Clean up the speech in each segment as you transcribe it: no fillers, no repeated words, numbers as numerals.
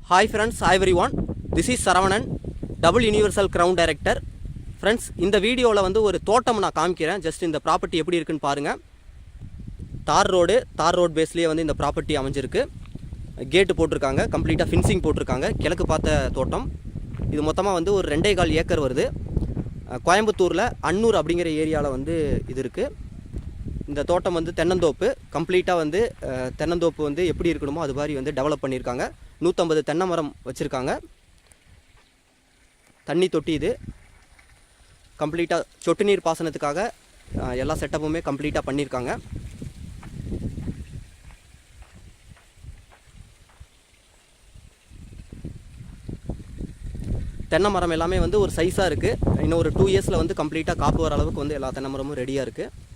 Hi friends, hi everyone. This is Saravanan, Double Universal Crown Director. Friends, இந்த வீடியோவில் வந்து ஒரு தோட்டம் நான் காமிக்கிறேன். ஜஸ்ட் இந்த ப்ராப்பர்ட்டி எப்படி இருக்குன்னு பாருங்கள். தார் ரோடு பேஸ்லேயே வந்து இந்த ப்ராப்பர்ட்டி அமைஞ்சிருக்கு. கேட்டு போட்டிருக்காங்க, கம்ப்ளீட்டாக ஃபின்சிங் போட்டிருக்காங்க. கிழக்கு பார்த்த தோட்டம். இது மொத்தமாக வந்து ஒரு 2.25 ஏக்கர் வருது. கோயம்புத்தூரில் அன்னூர் அப்படிங்கிற ஏரியாவில் வந்து இது இருக்குது. இந்த தோட்டம் வந்து தென்னந்தோப்பு, கம்ப்ளீட்டாக வந்து தென்னந்தோப்பு வந்து எப்படி இருக்கணுமோ அது மாதிரி வந்து டெவலப் பண்ணியிருக்காங்க. 150 தென்னை மரம் வச்சுருக்காங்க. தண்ணி தொட்டி இது கம்ப்ளீட்டாக சொட்டு நீர் பாசனத்துக்காக எல்லா செட்டப்புமே கம்ப்ளீட்டாக பண்ணியிருக்காங்க. தென்னை மரம் எல்லாமே வந்து ஒரு சைஸாக இருக்குது. இன்னும் ஒரு 2 இயர்ஸில் வந்து கம்ப்ளீட்டாக காப்பு வர அளவுக்கு வந்து எல்லா தென்னை மரமும் ரெடியாக இருக்குது.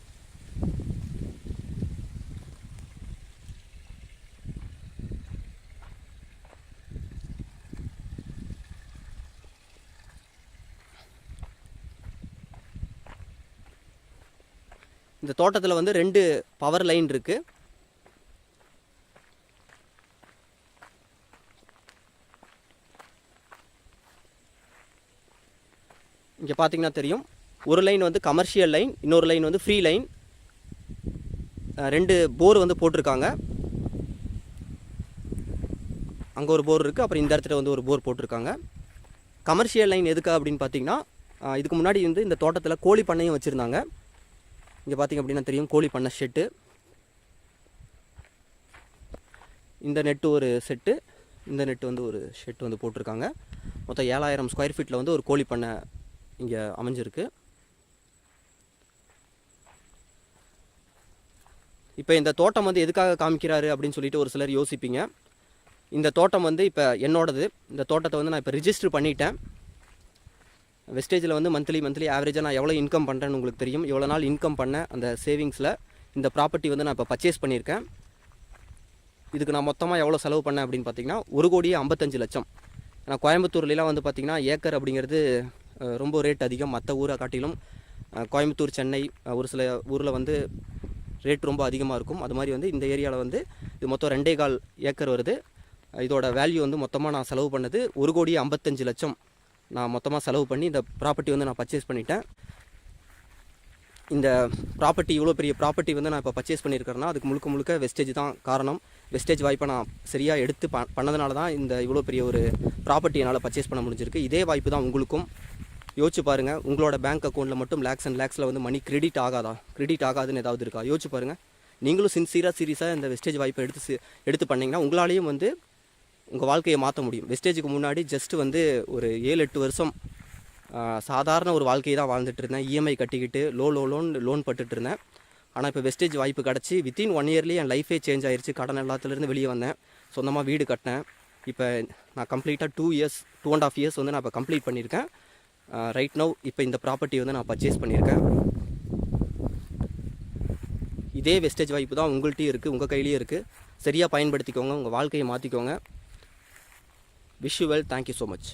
இந்த தோட்டத்தில் வந்து 2 பவர் லைன் இருக்குது. இங்கே பார்த்தீங்கன்னா தெரியும், ஒரு லைன் வந்து கமர்ஷியல் லைன், இன்னொரு லைன் வந்து ஃப்ரீ லைன். 2 போர் வந்து போட்டிருக்காங்க. அங்கே ஒரு போர் இருக்குது, அப்புறம் இந்த இடத்துல வந்து ஒரு போர் போட்டிருக்காங்க. கமர்ஷியல் லைன் எதுக்கு அப்படின்னு பார்த்தீங்கன்னா, இதுக்கு முன்னாடி வந்து இந்த தோட்டத்தில் கோழி பண்ணையும் வச்சுருந்தாங்க. இங்கே பார்த்திங்க அப்படின்னா தெரியும், கோழி பண்ணை ஷெட்டு. இந்த நெட்டு ஒரு செட்டு, இந்த நெட்டு வந்து ஒரு ஷெட்டு வந்து போட்டிருக்காங்க. மொத்தம் 7000 ஸ்கொயர் ஃபீட்டில் வந்து ஒரு கோழி பண்ணை இங்கே அமைஞ்சிருக்கு. இப்போ இந்த தோட்டம் வந்து எதுக்காக காமிக்கிறாரு அப்படின்னு சொல்லிட்டு ஒரு சிலர் யோசிப்பீங்க. இந்த தோட்டம் வந்து இப்போ என்னோடது. இந்த தோட்டத்தை வந்து நான் இப்போ ரிஜிஸ்டர் பண்ணிட்டேன். வெஸ்டேஜில் வந்து மந்த்லி ஆவரேஜாக நான் எவ்வளோ இன்கம் பண்ணுறேன்னு உங்களுக்கு தெரியும். எவ்வளோ நாள் இன்கம் பண்ண அந்த சேவிங்ஸில் இந்த ப்ராப்பர்ட்டி வந்து நான் இப்போ பர்ச்சேஸ் பண்ணியிருக்கேன். இதுக்கு நான் மொத்தமாக எவ்வளோ செலவு பண்ணேன் அப்படின்னு பார்த்தீங்கன்னா 1,55,00,000. ஏன்னா கோயம்புத்தூர்லாம் வந்து பார்த்திங்கன்னா ஏக்கர் அப்படிங்கிறது ரொம்ப ரேட் அதிகம். மற்ற ஊரை காட்டிலும் கோயம்புத்தூர், சென்னை ஒரு சில ஊரில் வந்து ரேட் ரொம்ப அதிகமாக இருக்கும். அது மாதிரி வந்து இந்த ஏரியாவில் வந்து இது மொத்தம் 2.25 ஏக்கர் வருது. இதோட வேல்யூ வந்து மொத்தமாக நான் செலவு பண்ணது 1,55,00,000 நான் மொத்தமாக செலவு பண்ணி இந்த ப்ராப்பர்ட்டி வந்து நான் பர்ச்சேஸ் பண்ணிட்டேன். இந்த ப்ராப்பர்ட்டி, இவ்வளோ பெரிய ப்ராப்பர்ட்டி வந்து நான் இப்போ பர்ச்சேஸ் பண்ணியிருக்கிறேன்னா அதுக்கு முழுக்க வெஸ்டேஜ் தான் காரணம். வெஸ்டேஜ் வாய்ப்பை நான் சரியாக எடுத்து பண்ணதுனால தான் இந்த இவ்வளோ பெரிய ஒரு ப்ராப்பர்ட்டி என்னால் பர்ச்சேஸ் பண்ண முடிஞ்சிருக்கு. இதே வாய்ப்பு தான் உங்களுக்கும். யோசிச்சு பாருங்கள், உங்களோட பேங்க் அக்கௌண்ட்டில் மட்டும் லேக்ஸ் அண்ட் லேக்ஸில் வந்து மணி கிரெடிட் ஆகாதுன்னு ஏதாவது இருக்கா? யோசிச்சு பாருங்கள். நீங்களும் சீரியஸாக இந்த வெஸ்டேஜ் வாய்ப்பை எடுத்து பண்ணிங்கன்னா உங்களாலேயும் வந்து உங்கள் வாழ்க்கையை மாற்ற முடியும். வெஸ்டேஜுக்கு முன்னாடி ஜஸ்ட்டு வந்து ஒரு 7-8 வருஷம் சாதாரண ஒரு வாழ்க்கையை தான் வாழ்ந்துட்டு இருந்தேன். இஎம்ஐ கட்டிக்கிட்டு லோன் பட்டுட்டு இருந்தேன். ஆனால் இப்போ வெஸ்டேஜ் வாய்ப்பு கிடச்சி வித்தின் 1 இயர்லேயே என் லைஃபே சேஞ்ச் ஆயிடுச்சு. கடன் எல்லாத்துலேருந்து வெளியே வந்தேன். சொந்தமாக வீடு கட்டினேன். இப்போ நான் கம்ப்ளீட்டாக 2.5 இயர்ஸ் வந்து நான் இப்போ கம்ப்ளீட் பண்ணியிருக்கேன். ரைட் நவ் இப்போ இந்த ப்ராப்பர்ட்டி வந்து நான் பர்ச்சேஸ் பண்ணியிருக்கேன். இதே வெஸ்டேஜ் வாய்ப்பு தான் உங்கள்கிட்டையும் இருக்குது, உங்கள் கையிலையும் இருக்குது. சரியாக பயன்படுத்திக்கோங்க, உங்கள் வாழ்க்கையை மாற்றிக்கோங்க. Wish you well. Thank you so much.